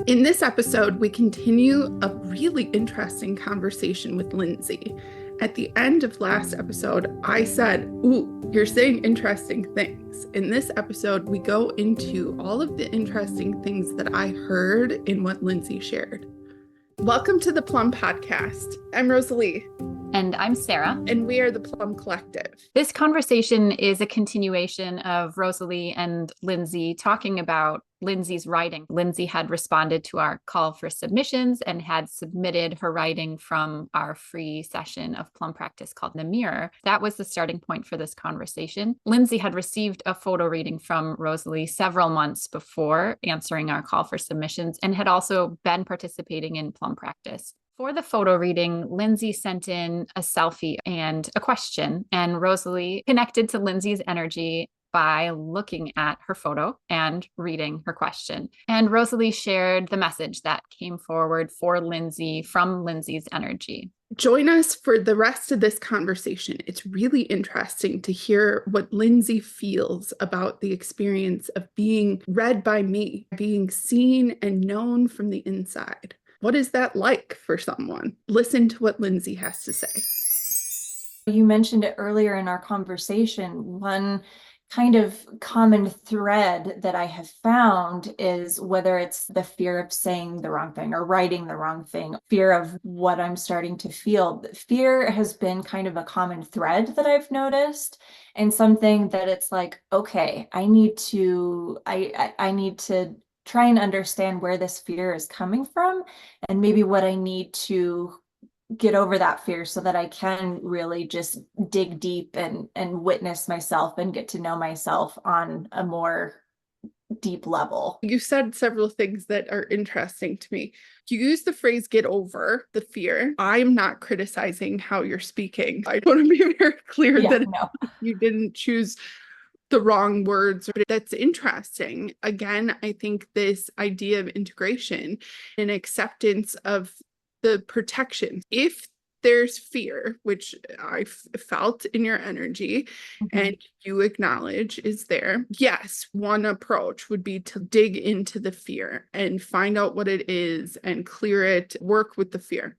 In this episode, we continue a really interesting conversation with Lindsay. At the end of last episode, I said, "Ooh, you're saying interesting things." In this episode, we go into all of the interesting things that I heard in what Lindsay shared. Welcome to the Plumb podcast. I'm Rosalee. And I'm Sarah. And we are the Plumb Collective. This conversation is a continuation of Rosalee and Lindsay talking about Lindsay's writing. Lindsay had responded to our call for submissions and had submitted her writing from our free session of Plumb practice called The Mirror. That was the starting point for this conversation. Lindsay had received a photo reading from Rosalee several months before answering our call for submissions and had also been participating in Plumb practice. For the photo reading, Lindsay sent in a selfie and a question, and Rosalee connected to Lindsay's energy by looking at her photo and reading her question. And Rosalee shared the message that came forward for Lindsay from Lindsay's energy. Join us for the rest of this conversation. It's really interesting to hear what Lindsay feels about the experience of being read by me, being seen and known from the inside. What is that like for someone? Listen to what Lindsay has to say. You mentioned it earlier in our conversation. One kind of common thread that I have found is whether it's the fear of saying the wrong thing or writing the wrong thing, fear of what I'm starting to feel. Fear has been kind of a common thread that I've noticed, and something that it's like, okay, I need to try and understand where this fear is coming from and maybe what I need to get over that fear so that I can really just dig deep and witness myself and get to know myself on a more deep level. You said several things that are interesting to me. You use the phrase "get over the fear." I'm not criticizing how you're speaking. I want to be very clear that you didn't choose the wrong words. That's interesting. Again, I think this idea of integration and acceptance of the protection. If there's fear, which I felt in your energy, and you acknowledge is there, yes, one approach would be to dig into the fear and find out what it is and clear it, work with the fear.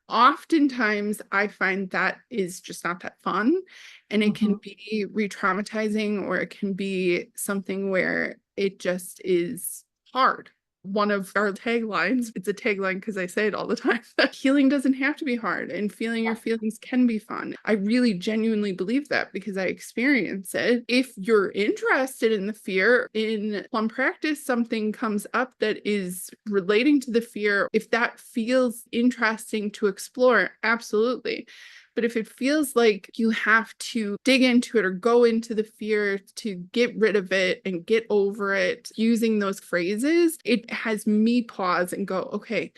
Oftentimes, I find that is just not that fun, and it can be re-traumatizing, or it can be something where it just is hard. One of our taglines, it's a tagline because I say it all the time, that healing doesn't have to be hard and feeling your feelings can be fun. I really genuinely believe that because I experience it. If you're interested in the fear in Plumb practice, something comes up that is relating to the fear. If that feels interesting to explore, absolutely. But if it feels like you have to dig into it or go into the fear to get rid of it and get over it, using those phrases, it has me pause and go, okay,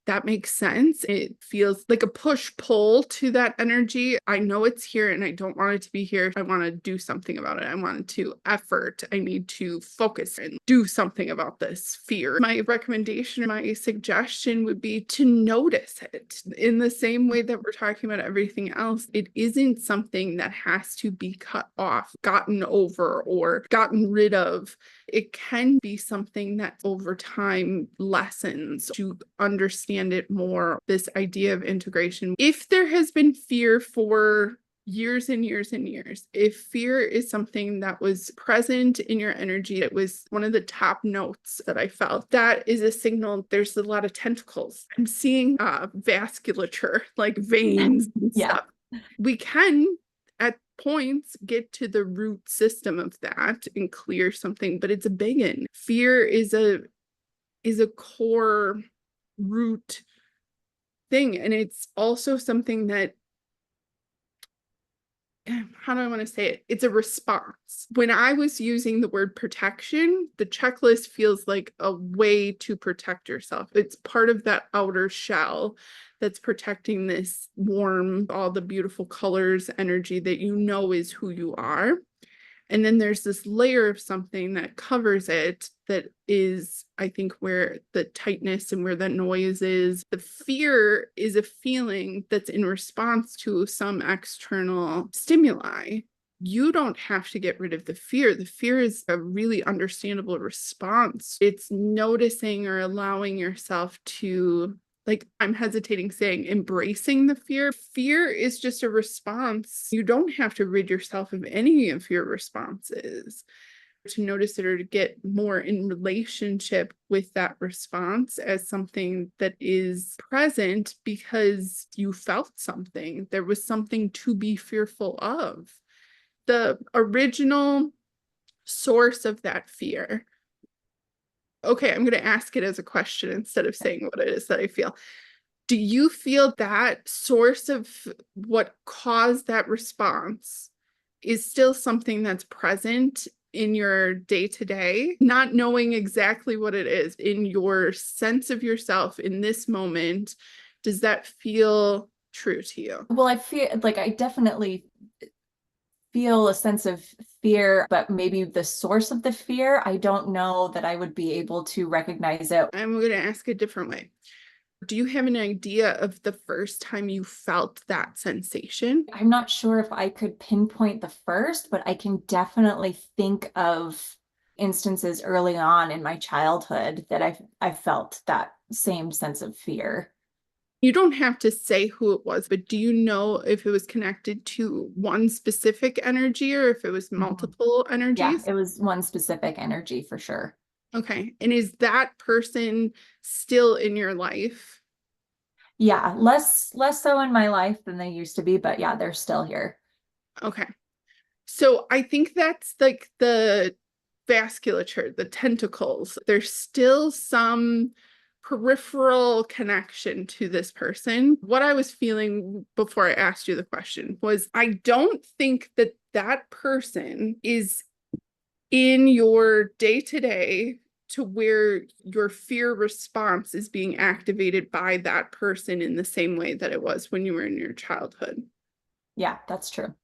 that makes sense. It feels like a push-pull to that energy. I know it's here and I don't want it to be here. I want to do something about it. I want to effort. I need to focus and do something about this fear. My recommendation, my suggestion would be to notice it in the same way that we're talking about everything else. It isn't something that has to be cut off, gotten over, or gotten rid of. It can be something that over time lessens to understand it more, this idea of integration. If there has been fear for years and years and years, if fear is something that was present in your energy, it was one of the top notes that I felt, that is a signal there's a lot of tentacles. I'm seeing vasculature, like veins and stuff. We can at points get to the root system of that and clear something, but it's a big one. Fear is a core root thing, and it's also something that, how do I want to say it? It's a response. When I was using the word protection, the checklist feels like a way to protect yourself. It's part of that outer shell that's protecting this warm, all the beautiful colors, energy that you know is who you are. And then there's this layer of something that covers it that is, I think, where the tightness and where the noise is. The fear is a feeling that's in response to some external stimuli You don't have to get rid of the fear. The fear is a really understandable response. It's noticing or allowing yourself to, like, I'm hesitating saying embracing the fear. Fear is just a response. You don't have to rid yourself of any of your responses. To notice it or to get more in relationship with that response as something that is present because you felt something. There was something to be fearful of. The original source of that fear. Okay, I'm going to ask it as a question instead of saying what it is that I feel. Do you feel that source of what caused that response is still something that's present in your day-to-day, not knowing exactly what it is, in your sense of yourself in this moment? Does that feel true to you? Well, I feel like I definitely feel a sense of fear, but maybe the source of the fear, I don't know that I would be able to recognize it. I'm going to ask a different way. Do you have an idea of the first time you felt that sensation? I'm not sure if I could pinpoint the first, but I can definitely think of instances early on in my childhood that I felt that same sense of fear. You don't have to say who it was, but do you know if it was connected to one specific energy or if it was multiple energies? Yeah, it was one specific energy for sure. Okay. And is that person still in your life? Yeah, less so in my life than they used to be, but yeah, they're still here. Okay. So I think that's like the vasculature, the tentacles. There's still some peripheral connection to this person. What I was feeling before I asked you the question was I don't think that that person is in your day-to-day to where your fear response is being activated by that person in the same way that it was when you were in your childhood. Yeah, that's true.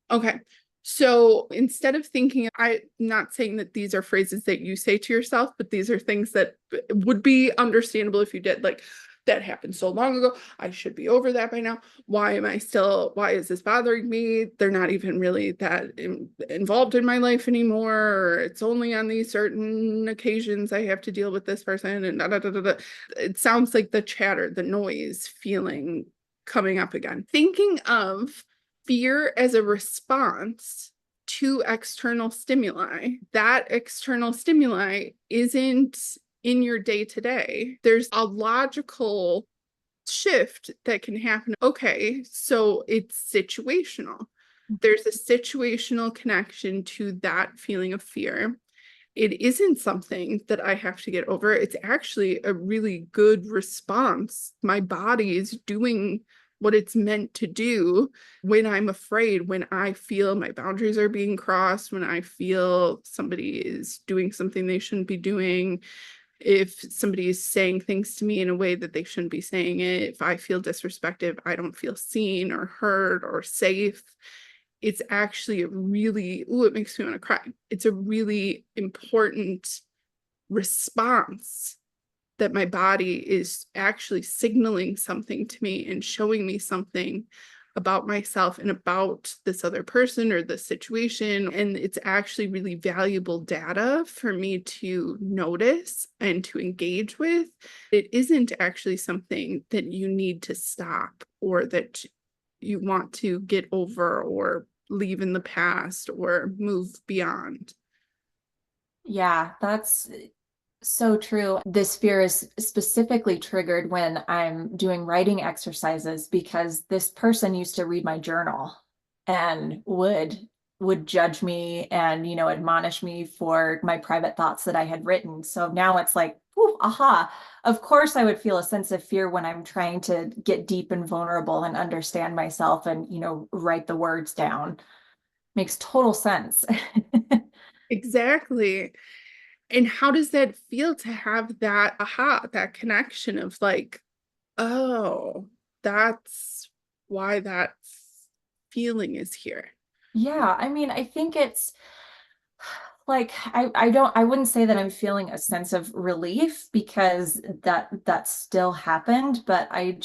Okay. So instead of thinking, I'm not saying that these are phrases that you say to yourself, but these are things that would be understandable if you did. Like, that happened so long ago. I should be over that by now. Why is this bothering me? They're not even really that involved in my life anymore. Or it's only on these certain occasions I have to deal with this person and da, da, da, da, da. It sounds like the chatter, the noise feeling coming up again. Thinking of fear as a response to external stimuli. That external stimuli isn't in your day-to-day. There's a logical shift that can happen. Okay, so it's situational. There's a situational connection to that feeling of fear. It isn't something that I have to get over. It's actually a really good response. My body is doing what it's meant to do when I'm afraid, when I feel my boundaries are being crossed, when I feel somebody is doing something they shouldn't be doing, if somebody is saying things to me in a way that they shouldn't be saying it, if I feel disrespected, I don't feel seen or heard or safe. It's actually a really, it makes me want to cry. It's a really important response that my body is actually signaling something to me and showing me something about myself and about this other person or the situation. And it's actually really valuable data for me to notice and to engage with. It isn't actually something that you need to stop or that you want to get over or leave in the past or move beyond. Yeah, that's so true. This fear is specifically triggered when I'm doing writing exercises because this person used to read my journal and would judge me and, admonish me for my private thoughts that I had written. So now it's like, ooh, aha. Of course I would feel a sense of fear when I'm trying to get deep and vulnerable and understand myself and, write the words down. Makes total sense. Exactly. And how does that feel to have that aha, that connection of like, oh, that's why that feeling is here? Yeah, I mean, I think it's like I wouldn't say that I'm feeling a sense of relief because that still happened, but I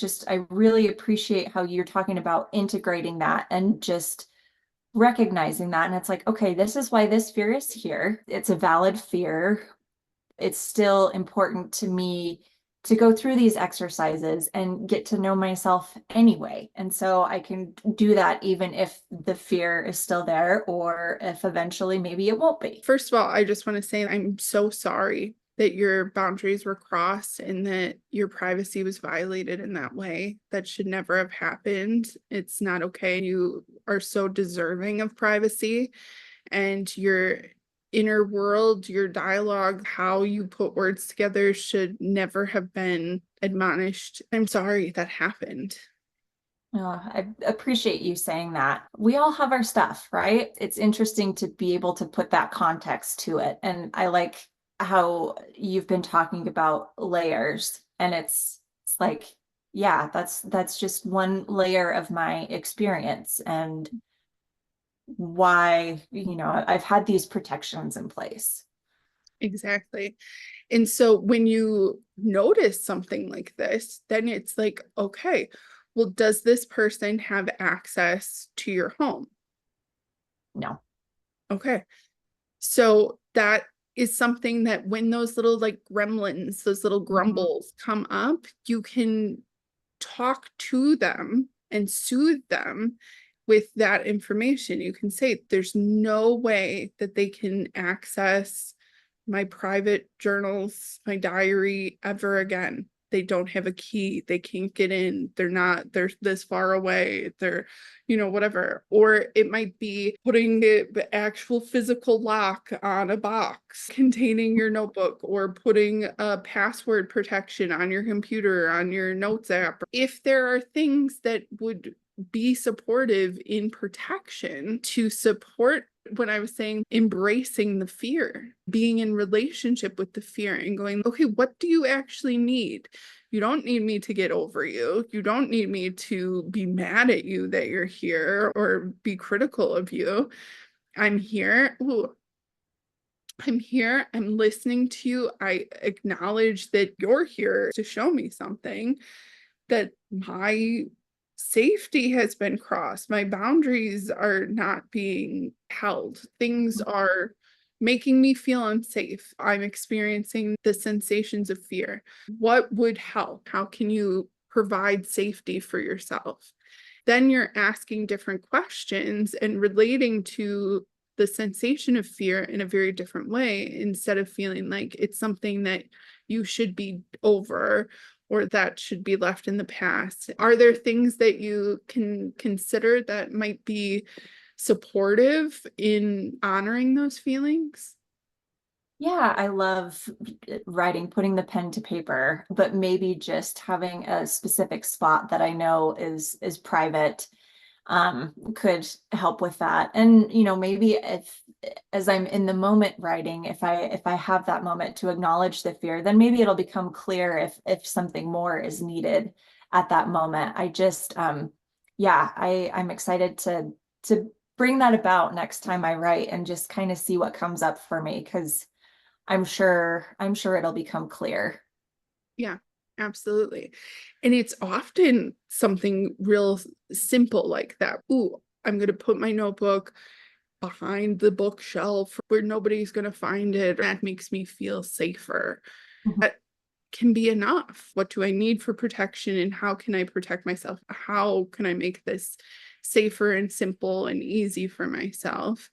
really appreciate how you're talking about integrating that and just recognizing that. And it's like, okay, this is why this fear is here. It's a valid fear. It's still important to me to go through these exercises and get to know myself anyway. And so I can do that even if the fear is still there, or if eventually maybe it won't be. First of all, I just want to say I'm so sorry that your boundaries were crossed and that your privacy was violated in that way. That should never have happened. It's not okay. You are so deserving of privacy, and your inner world, your dialogue, how you put words together should never have been admonished. I'm sorry that happened. I appreciate you saying that. We all have our stuff, right? It's interesting to be able to put that context to it. And I like how you've been talking about layers, and it's like, yeah, that's just one layer of my experience and why, I've had these protections in place. Exactly. And so when you notice something like this, then it's like, okay, well, does this person have access to your home? No. Okay. So that is something that when those little like gremlins, those little grumbles come up, you can talk to them and soothe them with that information. You can say, there's no way that they can access my private journals, my diary ever again. They don't have a key. They can't get in. They're this far away. They're, whatever. Or it might be putting the actual physical lock on a box containing your notebook, or putting a password protection on your computer, on your notes app. If there are things that would be supportive in protection to support when I was saying embracing the fear, being in relationship with the fear and going, okay, what do you actually need? You don't need me to get over you. You don't need me to be mad at you that you're here or be critical of you. I'm here. Ooh, I'm here. I'm listening to you. I acknowledge that you're here to show me something, that my safety has been crossed. My boundaries are not being held. Things are making me feel unsafe. I'm experiencing the sensations of fear. What would help? How can you provide safety for yourself? Then you're asking different questions and relating to the sensation of fear in a very different way, instead of feeling like it's something that you should be over or that should be left in the past. Are there things that you can consider that might be supportive in honoring those feelings? Yeah, I love writing, putting the pen to paper, but maybe just having a specific spot that I know is private could help with that. And maybe if, as I'm in the moment writing, if I have that moment to acknowledge the fear, then maybe it'll become clear if something more is needed at that moment. I just yeah, I'm excited to bring that about next time I write and just kind of see what comes up for me, because I'm sure it'll become clear. Yeah, absolutely. And it's often something real simple like that. Ooh, I'm going to put my notebook behind the bookshelf where nobody's going to find it. That makes me feel safer. Mhm. That can be enough. What do I need for protection, and how can I protect myself? How can I make this safer and simple and easy for myself?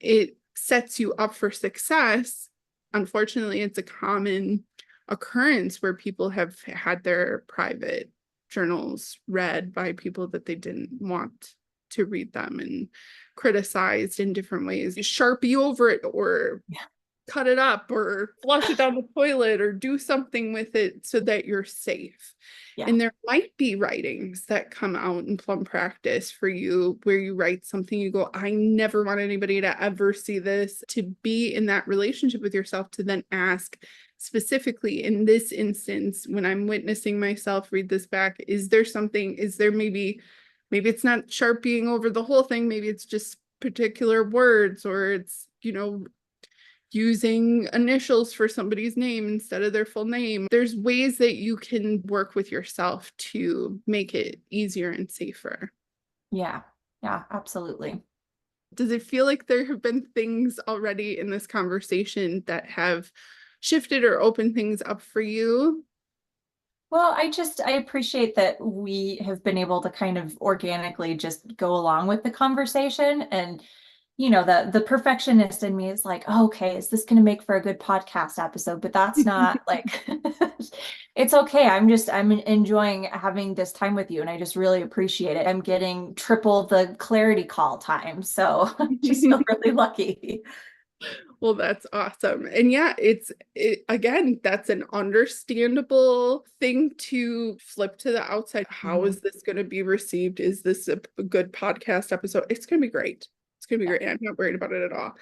It sets you up for success. Unfortunately, it's a common occurrence where people have had their private journals read by people that they didn't want to read them, and criticized in different ways. Sharpie over it, or cut it up, or flush it down the toilet, or do something with it so that you're safe. Yeah. And there might be writings that come out in Plum practice for you where you write something, you go, I never want anybody to ever see this, to be in that relationship with yourself, to then ask specifically, in this instance, when I'm witnessing myself read this back, is there something, is there maybe it's not sharpieing over the whole thing, maybe it's just particular words, or it's, using initials for somebody's name instead of their full name. There's ways that you can work with yourself to make it easier and safer. Yeah. Yeah, absolutely. Does it feel like there have been things already in this conversation that have shifted or opened things up for you? Well, I appreciate that we have been able to kind of organically just go along with the conversation. And, the perfectionist in me is like, oh, okay, is this going to make for a good podcast episode? But that's not like, it's okay. I'm enjoying having this time with you. And I just really appreciate it. I'm getting triple the clarity call time. So I just feel really lucky. Well, that's awesome. And yeah, again, that's an understandable thing to flip to the outside. How is this going to be received? Is this a good podcast episode? It's going to be great. It's going to be great. I'm not worried about it at all.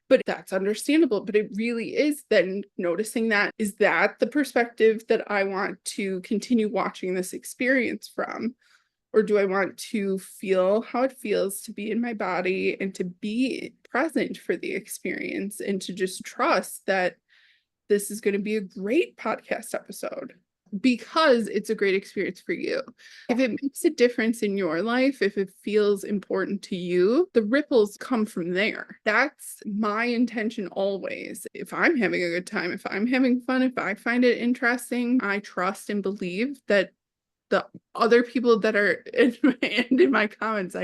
But that's understandable. But it really is then noticing that, is that the perspective that I want to continue watching this experience from? Or do I want to feel how it feels to be in my body and to be present for the experience and to just trust that this is going to be a great podcast episode because it's a great experience for you. If it makes a difference in your life, if it feels important to you, the ripples come from there. That's my intention always. If I'm having a good time, if I'm having fun, if I find it interesting, I trust and believe that the other people that are in my comments,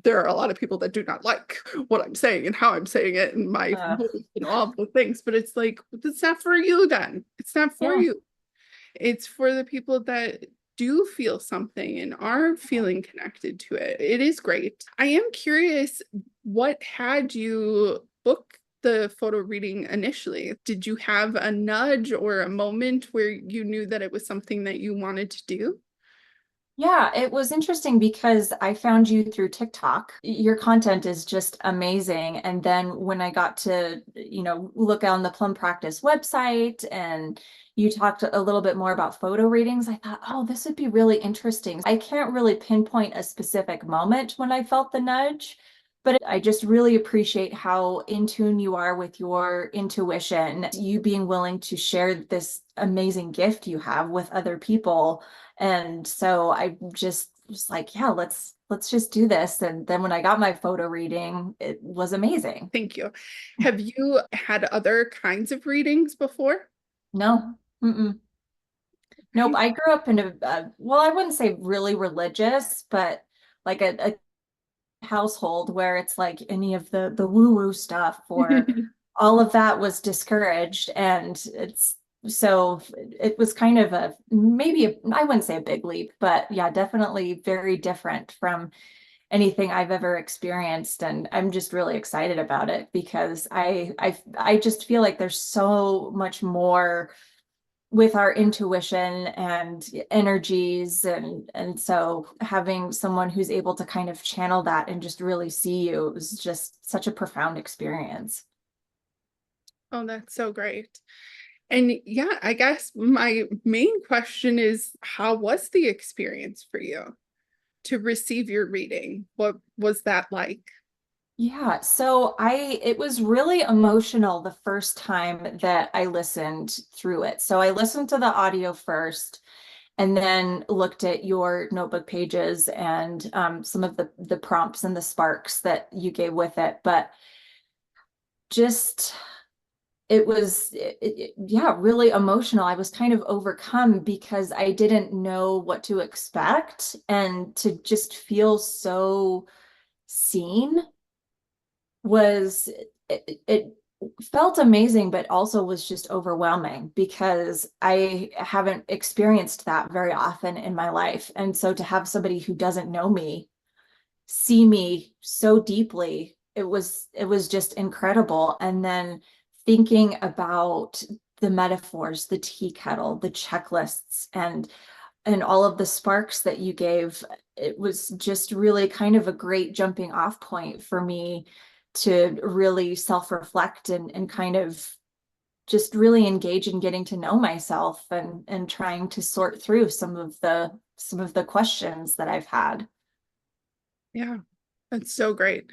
there are a lot of people that do not like what I'm saying and how I'm saying it and my voice and all the things, but it's like, it's not for you then. It's not for you. It's for the people that do feel something and are feeling connected to it. It is great. I am curious, what had you book the photo reading initially? Did you have a nudge or a moment where you knew that it was something that you wanted to do? Yeah, it was interesting because I found you through TikTok. Your content is just amazing. And then when I got to, look on the Plum Practice website and you talked a little bit more about photo readings, I thought, oh, this would be really interesting. I can't really pinpoint a specific moment when I felt the nudge, but I just really appreciate how in tune you are with your intuition, you being willing to share this amazing gift you have with other people. And so I just was like, yeah, let's just do this. And then when I got my photo reading, it was amazing. Thank you. Have you had other kinds of readings before? No. Mm-mm. Nope. I grew up in well, I wouldn't say really religious, but like a household where it's like any of the woo-woo stuff or all of that was discouraged. And so it was kind of I wouldn't say a big leap, but yeah, definitely very different from anything I've ever experienced. And I'm just really excited about it because I just feel like there's so much more with our intuition and energies, and so having someone who's able to kind of channel that and just really see you is just such a profound experience. Oh, that's so great. And yeah, I guess my main question is, how was the experience for you to receive your reading? What was that like? Yeah, so it was really emotional the first time that I listened through it. So I listened to the audio first and then looked at your notebook pages and some of the prompts and the sparks that you gave with it. But just yeah, really emotional. I was kind of overcome because I didn't know what to expect, and to just feel so seen was it felt amazing, but also was just overwhelming because I haven't experienced that very often in my life. And so to have somebody who doesn't know me see me so deeply, it was just incredible. And then thinking about the metaphors, the tea kettle, the checklists, and all of the sparks that you gave, it was just really kind of a great jumping off point for me to really self-reflect and kind of just really engage in getting to know myself and trying to sort through some of the questions that I've had. Yeah, that's so great.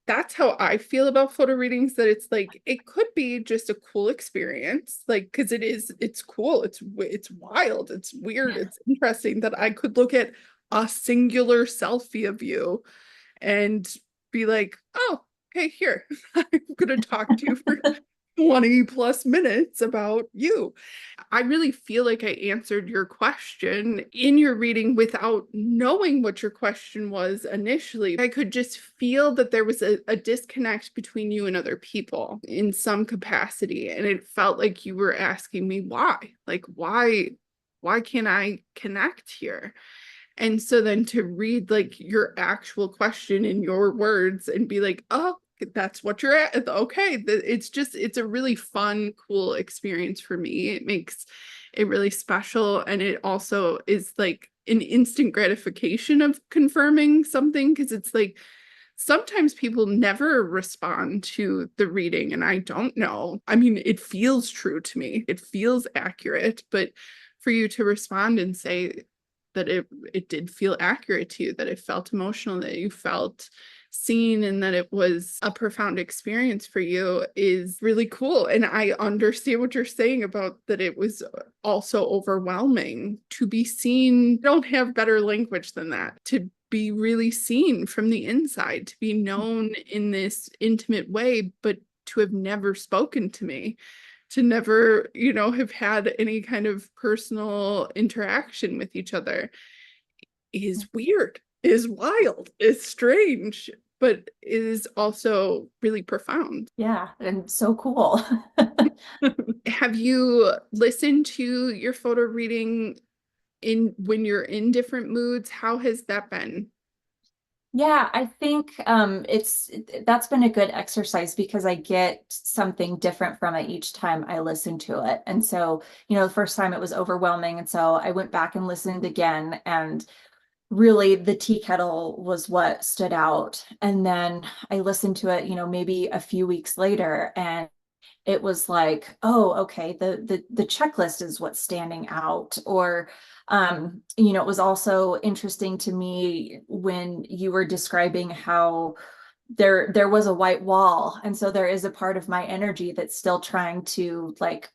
That's how I feel about photo readings, that it's like, it could be just a cool experience, like, because it's cool, it's wild, it's weird, it's interesting that I could look at a singular selfie of you and be like, oh, okay, here, I'm going to talk to you for 20 plus minutes about you. I really feel like I answered your question in your reading without knowing what your question was initially. I could just feel that there was a disconnect between you and other people in some capacity. And it felt like you were asking me why, like, why can't I connect here? And so then to read like your actual question in your words and be like, oh, that's what you're at. Okay. It's a really fun, cool experience for me. It makes it really special. And it also is like an instant gratification of confirming something. Cause it's like, sometimes people never respond to the reading and I don't know. I mean, it feels true to me. It feels accurate, but for you to respond and say that it did feel accurate to you, that it felt emotional, that you felt seen, and that it was a profound experience for you is really cool. And I understand what you're saying about that it was also overwhelming to be seen. I don't have better language than that. To be really seen from the inside, to be known in this intimate way, but to have never spoken to me, to never, have had any kind of personal interaction with each other is weird, is wild, is strange, but is also really profound. Yeah, and so cool. Have you listened to your photo reading when you're in different moods? How has that been? Yeah, I think that's been a good exercise because I get something different from it each time I listen to it. And so, the first time it was overwhelming. And so I went back and listened again, and really the tea kettle was what stood out. And then I listened to it, maybe a few weeks later, and it was like, oh, okay, the checklist is what's standing out. Or it was also interesting to me when you were describing how there was a white wall, and so there is a part of my energy that's still trying to like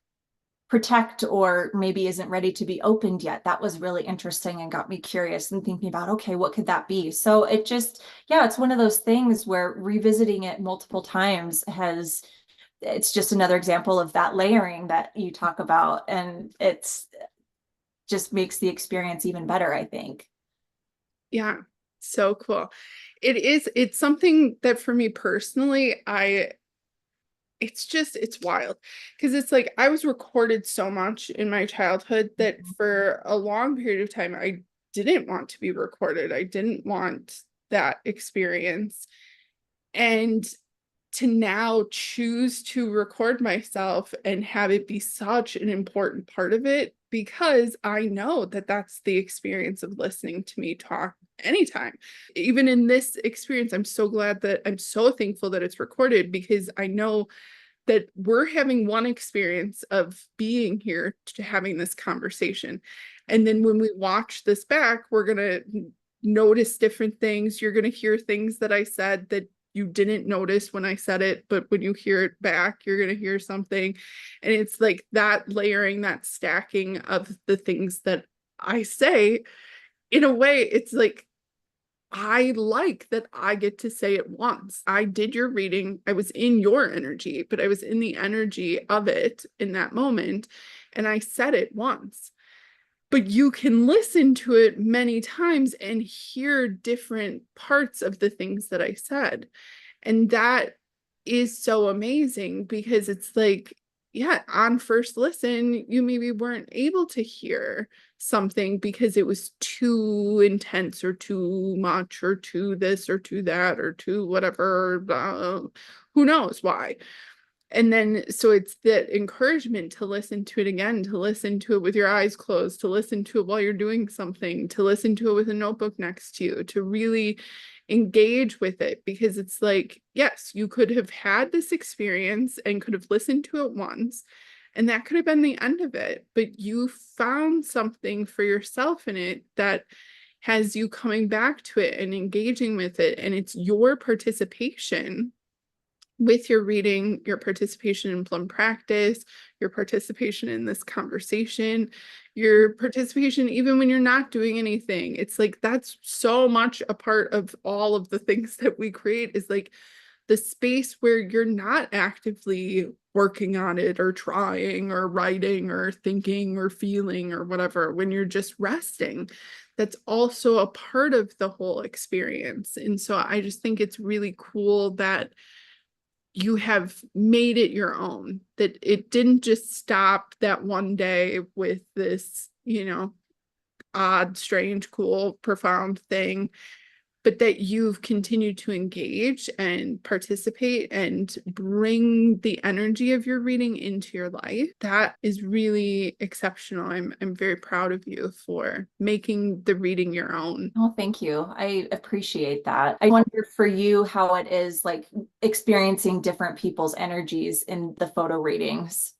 protect, or maybe isn't ready to be opened yet. That was really interesting and got me curious and thinking about, okay, what could that be? So it just, yeah, it's one of those things where revisiting it multiple times it's just another example of that layering that you talk about. And it's just makes the experience even better, I think. Yeah, so cool. It's something that for me personally, it's wild because it's like I was recorded so much in my childhood that for a long period of time, I didn't want to be recorded. I didn't want that experience. And to now choose to record myself and have it be such an important part of it, because I know that that's the experience of listening to me talk anytime. Even in this experience, I'm so thankful that it's recorded, because I know that we're having one experience of being here to having this conversation. And then when we watch this back, we're going to notice different things. You're going to hear things that I said that you didn't notice when I said it, but when you hear it back, you're going to hear something. And it's like that layering, that stacking of the things that I say. In a way, it's like, I like that I get to say it once. I did your reading. I was in your energy, but I was in the energy of it in that moment. And I said it once. But you can listen to it many times and hear different parts of the things that I said. And that is so amazing, because it's like, yeah, on first listen, you maybe weren't able to hear something because it was too intense or too much or too this or too that or too whatever, who knows why. And then, so it's that encouragement to listen to it again, to listen to it with your eyes closed, to listen to it while you're doing something, to listen to it with a notebook next to you, to really engage with it. Because it's like, yes, you could have had this experience and could have listened to it once, and that could have been the end of it. But you found something for yourself in it that has you coming back to it and engaging with it. And it's your participation with your reading, your participation in Plum practice, your participation in this conversation, your participation even when you're not doing anything. It's like that's so much a part of all of the things that we create, is like the space where you're not actively working on it or trying or writing or thinking or feeling or whatever, when you're just resting. That's also a part of the whole experience. And so I just think it's really cool that you have made it your own, that it didn't just stop that one day with this, odd, strange, cool, profound thing, but that you've continued to engage and participate and bring the energy of your reading into your life. That is really exceptional. I'm very proud of you for making the reading your own. Oh, thank you. I appreciate that. I wonder for you how it is like experiencing different people's energies in the photo readings.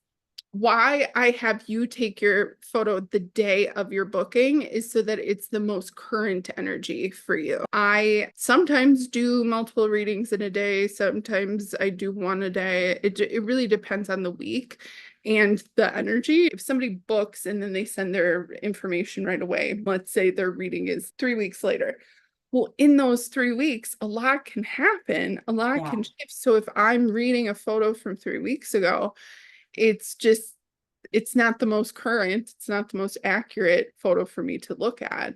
Why I have you take your photo the day of your booking is so that it's the most current energy for you. I sometimes do multiple readings in a day. Sometimes I do one a day. It really depends on the week and the energy. If somebody books and then they send their information right away, let's say their reading is 3 weeks later. Well, in those 3 weeks, a lot can happen, a lot can shift. So if I'm reading a photo from 3 weeks ago, it's not the most current, it's not the most accurate photo for me to look at.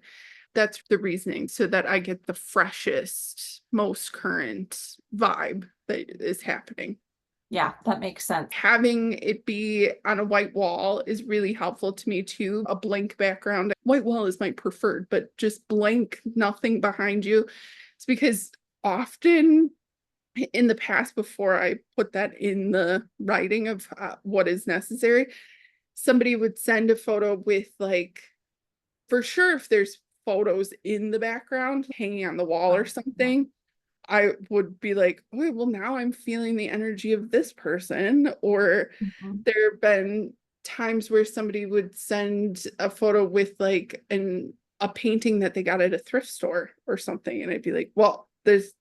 That's the reasoning, so that I get the freshest, most current vibe that is happening. Yeah, that makes sense. Having it be on a white wall is really helpful to me too. A blank background. White wall is my preferred, but just blank, nothing behind you. It's because often in the past, before I put that in the writing of what is necessary, somebody would send a photo with, like, for sure, if there's photos in the background hanging on the wall or something, I would be like, okay, well, now I'm feeling the energy of this person. Or there have been times where somebody would send a photo with like a painting that they got at a thrift store or something, and I'd be like, well, there's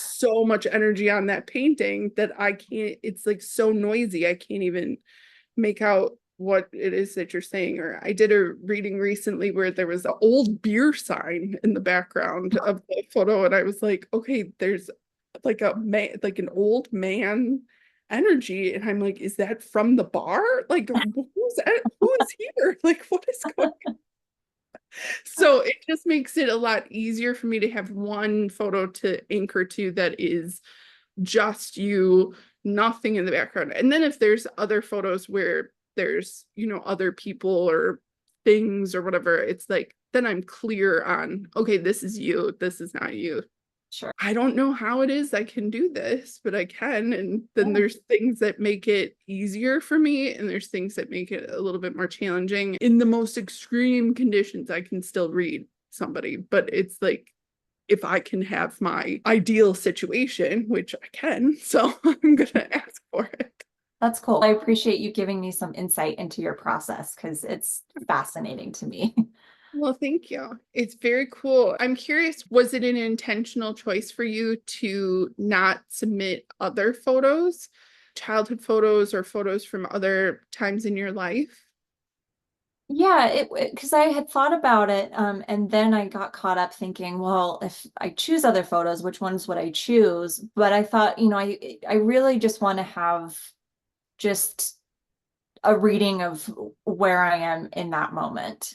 so much energy on that painting that I can't, it's like so noisy, I can't even make out what it is that you're saying. Or I did a reading recently where there was an old beer sign in the background of the photo, and I was like, okay, there's like like an old man energy, and I'm like, is that from the bar? Like, who's here? Like, what is going on? So it just makes it a lot easier for me to have one photo to anchor to that is just you, nothing in the background. And then if there's other photos where there's, other people or things or whatever, it's like, then I'm clear on, okay, this is you, this is not you. Sure. I don't know how it is I can do this, but I can. And then there's things that make it easier for me, and there's things that make it a little bit more challenging. In the most extreme conditions, I can still read somebody, but it's like, if I can have my ideal situation, which I can, so I'm gonna ask for it. That's cool. I appreciate you giving me some insight into your process because it's fascinating to me. Well, thank you. It's very cool. I'm curious, was it an intentional choice for you to not submit other photos, childhood photos or photos from other times in your life? Yeah, because I had thought about it, and then I got caught up thinking, well, if I choose other photos, which ones would I choose? But I thought, I really just want to have just a reading of where I am in that moment.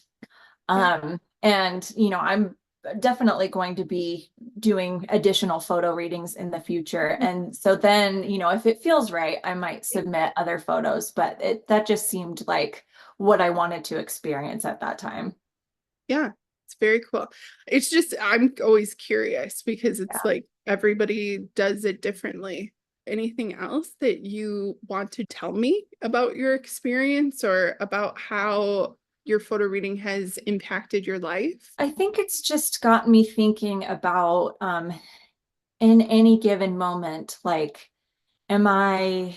And I'm definitely going to be doing additional photo readings in the future. And so then, if it feels right, I might submit other photos, but that just seemed like what I wanted to experience at that time. Yeah, it's very cool. It's just, I'm always curious because it's like everybody does it differently. Anything else that you want to tell me about your experience or about how your photo reading has impacted your life? I think it's just got me thinking about in any given moment, like, am I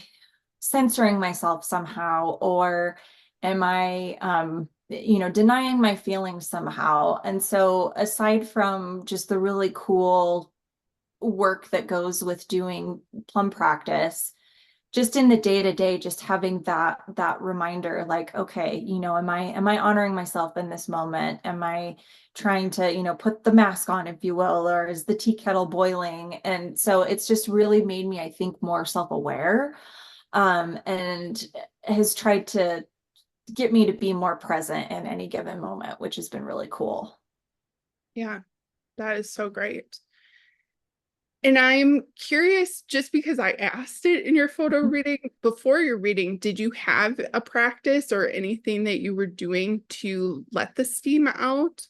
censoring myself somehow, or am I denying my feelings somehow? And so aside from just the really cool work that goes with doing plum practice, just in the day to day, just having that reminder, like, okay, am I honoring myself in this moment? Am I trying to, put the mask on, if you will, or is the tea kettle boiling? And so it's just really made me, I think, more self-aware, and has tried to get me to be more present in any given moment, which has been really cool. Yeah, that is so great. And I'm curious, just because I asked it in your photo reading, before your reading, did you have a practice or anything that you were doing to let the steam out?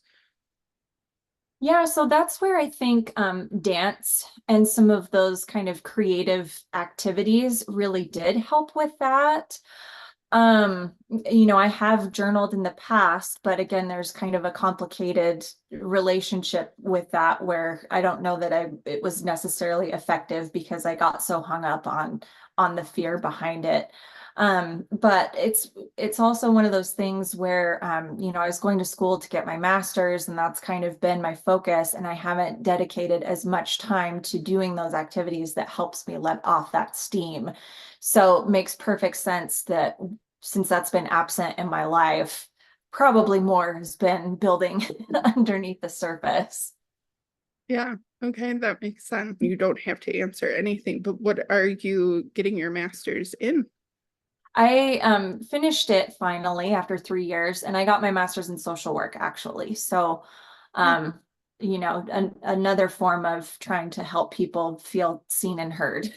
Yeah, so that's where I think dance and some of those kind of creative activities really did help with that. I have journaled in the past, but again, there's kind of a complicated relationship with that where I don't know that it was necessarily effective because I got so hung up on the fear behind it. But it's also one of those things where I was going to school to get my master's, and that's kind of been my focus, and I haven't dedicated as much time to doing those activities that helps me let off that steam. So it makes perfect sense that since that's been absent in my life, probably more has been building underneath the surface. Yeah, okay, that makes sense. You don't have to answer anything, but what are you getting your master's in? I finished it finally after 3 years, and I got my master's in social work, actually. So, another form of trying to help people feel seen and heard.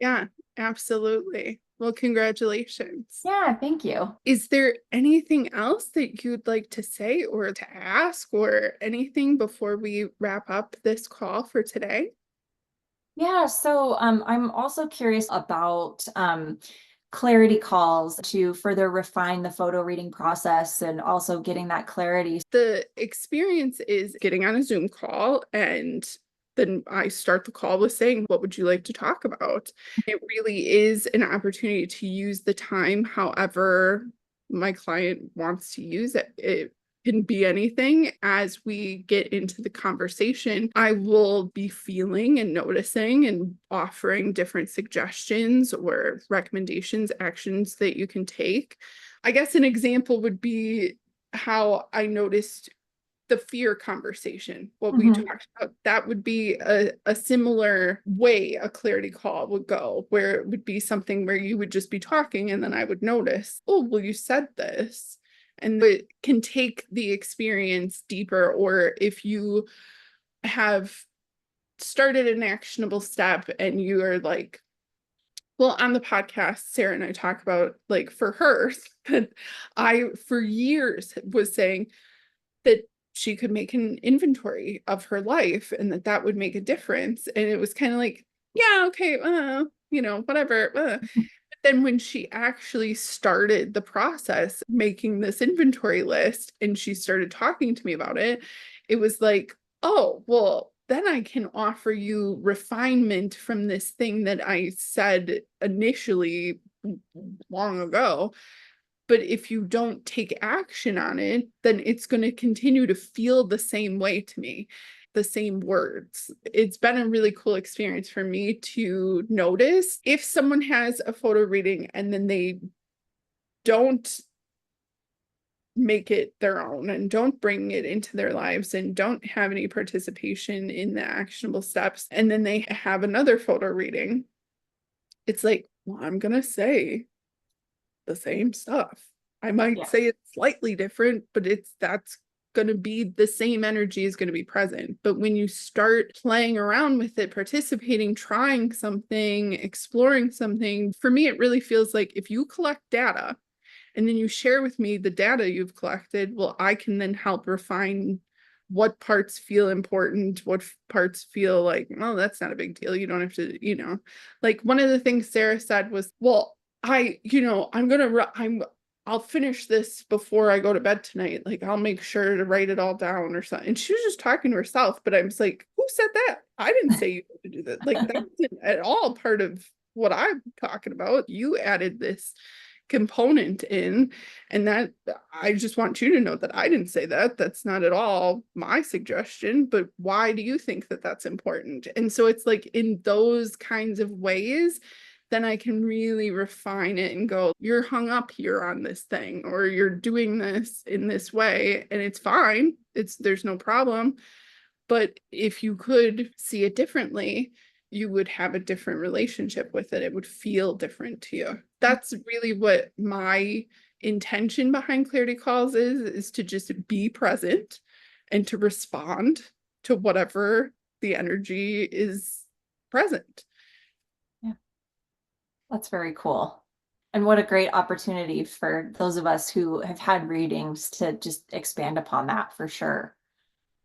Yeah, absolutely. Well, congratulations. Yeah, thank you. Is there anything else that you'd like to say or to ask or anything before we wrap up this call for today? Yeah, so I'm also curious about clarity calls to further refine the photo reading process and also getting that clarity. The experience is getting on a Zoom call, and then I start the call with saying, what would you like to talk about? It really is an opportunity to use the time however my client wants to use it. It can be anything. As we get into the conversation, I will be feeling and noticing and offering different suggestions or recommendations, actions that you can take. I guess an example would be how I noticed the fear conversation, what we talked about. That would be a similar way a clarity call would go, where it would be something where you would just be talking and then I would notice, oh, well, you said this. And it can take the experience deeper. Or if you have started an actionable step and you are like, well, on the podcast, Sarah and I talk about, like, for her, that I, for years, was saying that she could make an inventory of her life and that would make a difference. And it was kind of like, yeah, okay, whatever. But then when she actually started the process, making this inventory list, and she started talking to me about it, it was like, oh, well, then I can offer you refinement from this thing that I said initially long ago. But if you don't take action on it, then it's going to continue to feel the same way to me, the same words. It's been a really cool experience for me to notice if someone has a photo reading and then they don't make it their own and don't bring it into their lives and don't have any participation in the actionable steps, and then they have another photo reading. It's like, well, I'm going to say the same stuff. I might say it's slightly different, but that's going to be the same energy is going to be present. But when you start playing around with it, participating, trying something, exploring something, for me, it really feels like if you collect data and then you share with me the data you've collected, well, I can then help refine what parts feel important, what parts feel like, well, that's not a big deal. You don't have to, like one of the things Sarah said was, well, I'll finish this before I go to bed tonight. Like, I'll make sure to write it all down or something. And she was just talking to herself, but I was like, who said that? I didn't say you had to do that. Like, that wasn't at all part of what I'm talking about. You added this component in, and that I just want you to know that I didn't say that. That's not at all my suggestion, but why do you think that that's important? And so it's like in those kinds of ways, then I can really refine it and go, you're hung up here on this thing, or you're doing this in this way, and it's fine. There's no problem. But if you could see it differently, you would have a different relationship with it. It would feel different to you. That's really what my intention behind clarity calls is to just be present and to respond to whatever the energy is present. Yeah. That's very cool. And what a great opportunity for those of us who have had readings to just expand upon that for sure.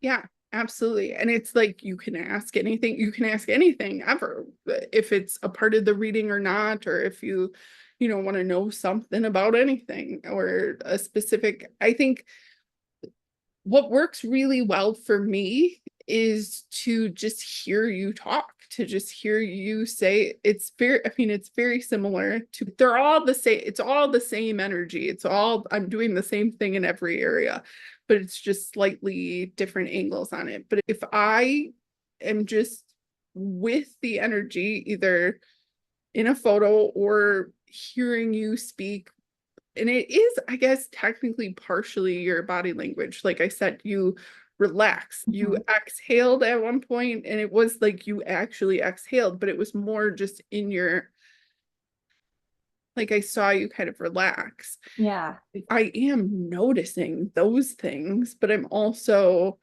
Yeah. Absolutely. And it's like you can ask anything ever, if it's a part of the reading or not, or if you want to know something about anything or a specific. I think what works really well for me is to just hear you talk, to just hear you say. It's very similar to, they're all the same. It's all the same energy. I'm doing the same thing in every area, but it's just slightly different angles on it. But if I am just with the energy, either in a photo or hearing you speak, and it is, I guess, technically partially your body language. Like I said, you relax, you exhaled at one point, and it was like you actually exhaled, but it was more just in your, like I saw you kind of relax. Yeah. I am noticing those things, but I'm also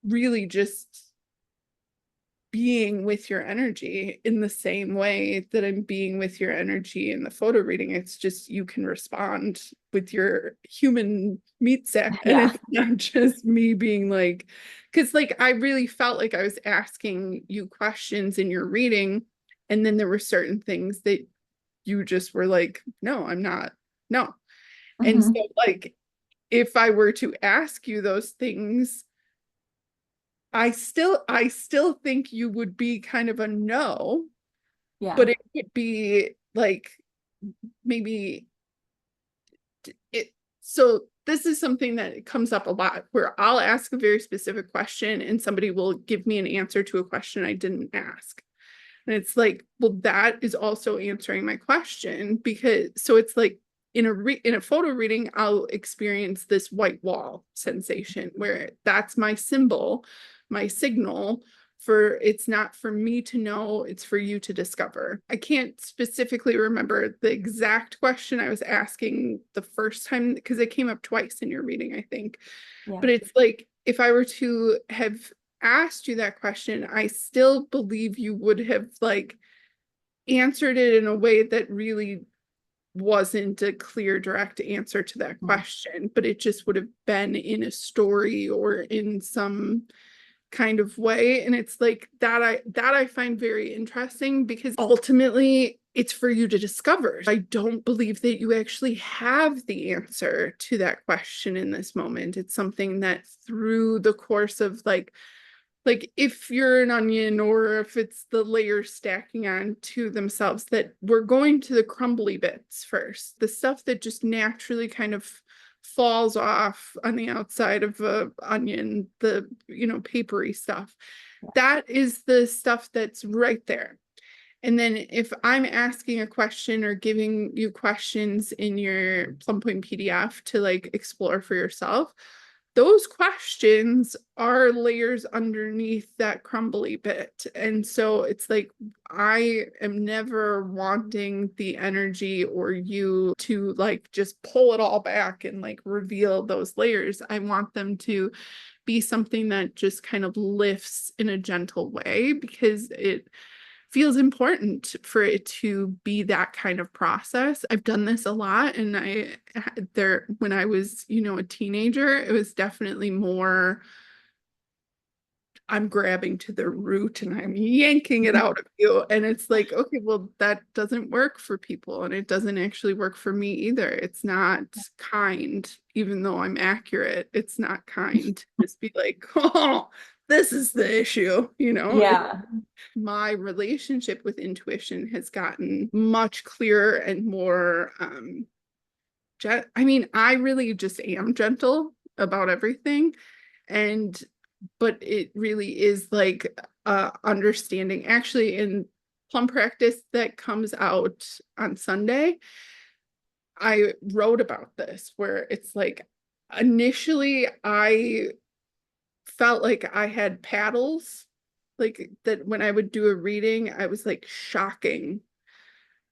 really just being with your energy in the same way that I'm being with your energy in the photo reading. It's just you can respond with your human meat sack. Yeah. And it's not just me being like, because like I really felt like I was asking you questions in your reading, and then there were certain things that you just were like, no, I'm not. No. And so like if I were to ask you those things, I still think you would be kind of a no, Yeah. but it would be like maybe it. So this is something that comes up a lot, where I'll ask a very specific question and somebody will give me an answer to a question I didn't ask. And it's like, well, that is also answering my question, because so it's like in a photo reading, I'll experience this white wall sensation where that's my symbol, my signal for, it's not for me to know, it's for you to discover. I can't specifically remember the exact question I was asking the first time, because it came up twice in your reading, I think. Yeah. But it's like, if I were to have asked you that question, I still believe you would have like answered it in a way that really wasn't a clear, direct answer to that question, but it just would have been in a story or in some kind of way. And it's like that I find very interesting, because ultimately it's for you to discover. I don't believe that you actually have the answer to that question in this moment. It's something that through the course of like if you're an onion, or if it's the layers stacking on to themselves, that we're going to the crumbly bits first, the stuff that just naturally kind of falls off on the outside of a onion, the papery stuff. That is the stuff that's right there. And then if I'm asking a question or giving you questions in your Plum Point PDF to like explore for yourself, those questions are layers underneath that crumbly bit. And so it's like, I am never wanting the energy or you to like just pull it all back and like reveal those layers. I want them to be something that just kind of lifts in a gentle way, because it feels important for it to be that kind of process. I've done this a lot, and when I was, a teenager, it was definitely more, I'm grabbing to the root and I'm yanking it out of you. And it's like, okay, well, that doesn't work for people, and it doesn't actually work for me either. It's not kind, even though I'm accurate. It's not kind to just be like, oh, this is the issue, Yeah. My relationship with intuition has gotten much clearer and more, I really just am gentle about everything. But it really is like understanding. Actually, in Plumb practice that comes out on Sunday, I wrote about this where it's like initially I felt like I had paddles, like that when I would do a reading, I was like shocking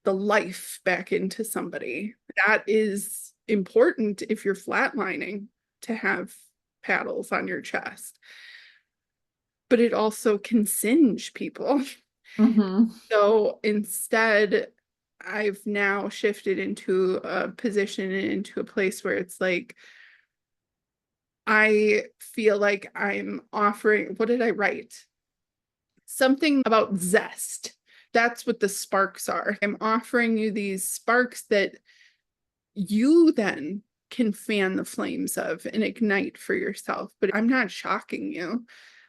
the life back into somebody. That is important if you're flatlining, to have paddles on your chest. But it also can singe people. Mm-hmm. So instead, I've now shifted into a position and into a place where it's like, I feel like I'm offering, what did I write? Something about zest. That's what the sparks are. I'm offering you these sparks that you then can fan the flames of and ignite for yourself. But I'm not shocking you.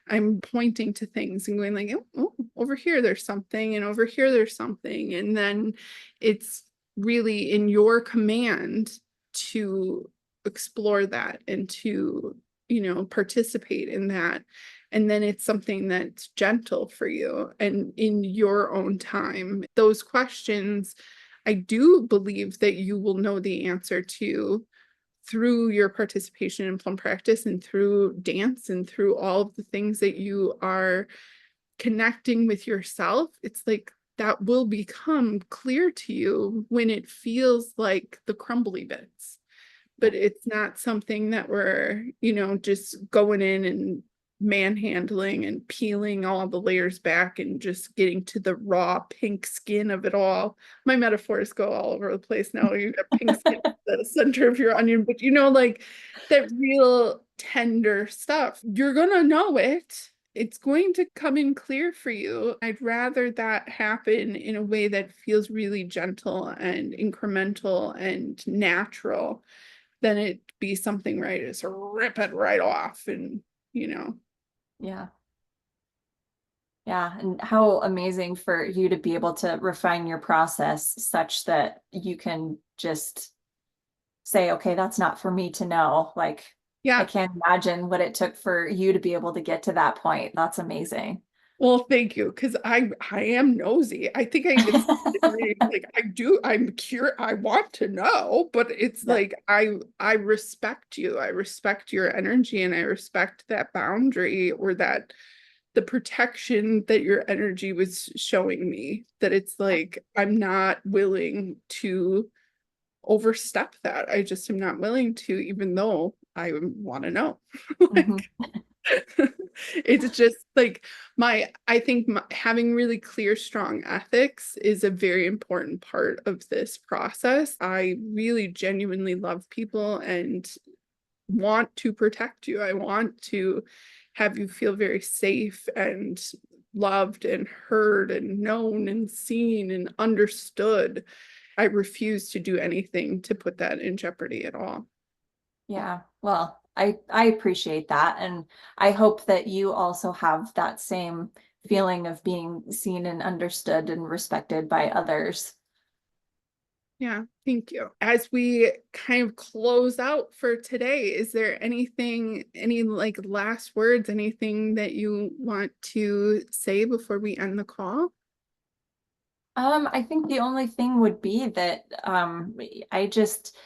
I'm pointing to things and going like, oh, over here there's something, and over here there's something. And then it's really in your command to explore that and to, participate in that. And then it's something that's gentle for you and in your own time. Those questions, I do believe that you will know the answer to through your participation in Plumb practice and through dance and through all of the things that you are connecting with yourself. It's like that will become clear to you when it feels like the crumbly bits. But it's not something that we're, just going in and manhandling and peeling all the layers back and just getting to the raw pink skin of it all. My metaphors go all over the place now. You got pink skin at the center of your onion, but like that real tender stuff, you're gonna know it. It's going to come in clear for you. I'd rather that happen in a way that feels really gentle and incremental and natural than it be something where I just rip it right off and, Yeah. Yeah. And how amazing for you to be able to refine your process such that you can just say, okay, that's not for me to know. Like, yeah. I can't imagine what it took for you to be able to get to that point. That's amazing. Well, thank you, because I am nosy. I think I even like I'm curious, I want to know, but it's Yeah. like I respect you. I respect your energy, and I respect that boundary, or that the protection that your energy was showing me, that it's like I'm not willing to overstep that. I just am not willing to, even though I want to know. Mhm. It's just like I think having really clear, strong ethics is a very important part of this process. I really genuinely love people and want to protect you. I want to have you feel very safe and loved and heard and known and seen and understood. I refuse to do anything to put that in jeopardy at all. Yeah. Well, I appreciate that. And I hope that you also have that same feeling of being seen and understood and respected by others. Yeah, thank you. As we kind of close out for today, is there any like last words, anything that you want to say before we end the call? I think the only thing would be that I just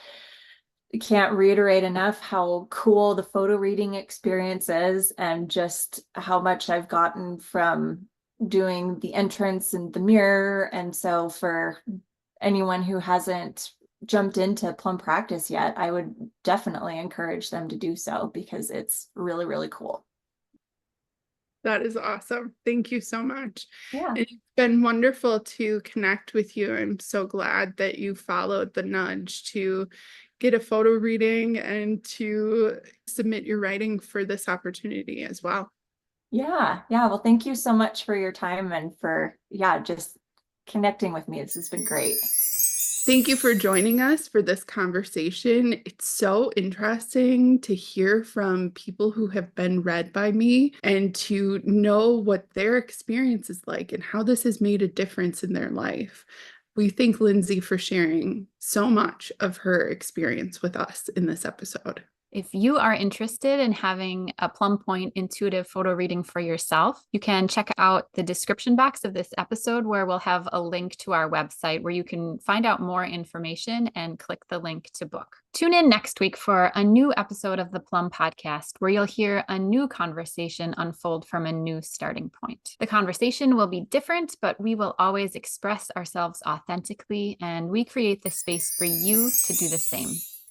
can't reiterate enough how cool the photo reading experience is and just how much I've gotten from doing the entrance and the mirror. And so for anyone who hasn't jumped into Plumb practice yet, I would definitely encourage them to do so because it's really, really cool. That is awesome. Thank you so much. Yeah. It's been wonderful to connect with you. I'm so glad that you followed the nudge to get a photo reading and to submit your writing for this opportunity as well. Yeah. Yeah. Well, thank you so much for your time and for, yeah, just connecting with me. This has been great. Thank you for joining us for this conversation. It's so interesting to hear from people who have been read by me and to know what their experience is like and how this has made a difference in their life. We thank Lindsay for sharing so much of her experience with us in this episode. If you are interested in having a Plumb Point intuitive photo reading for yourself, you can check out the description box of this episode where we'll have a link to our website where you can find out more information and click the link to book. Tune in next week for a new episode of the Plumb Podcast where you'll hear a new conversation unfold from a new starting point. The conversation will be different, but we will always express ourselves authentically, and we create the space for you to do the same.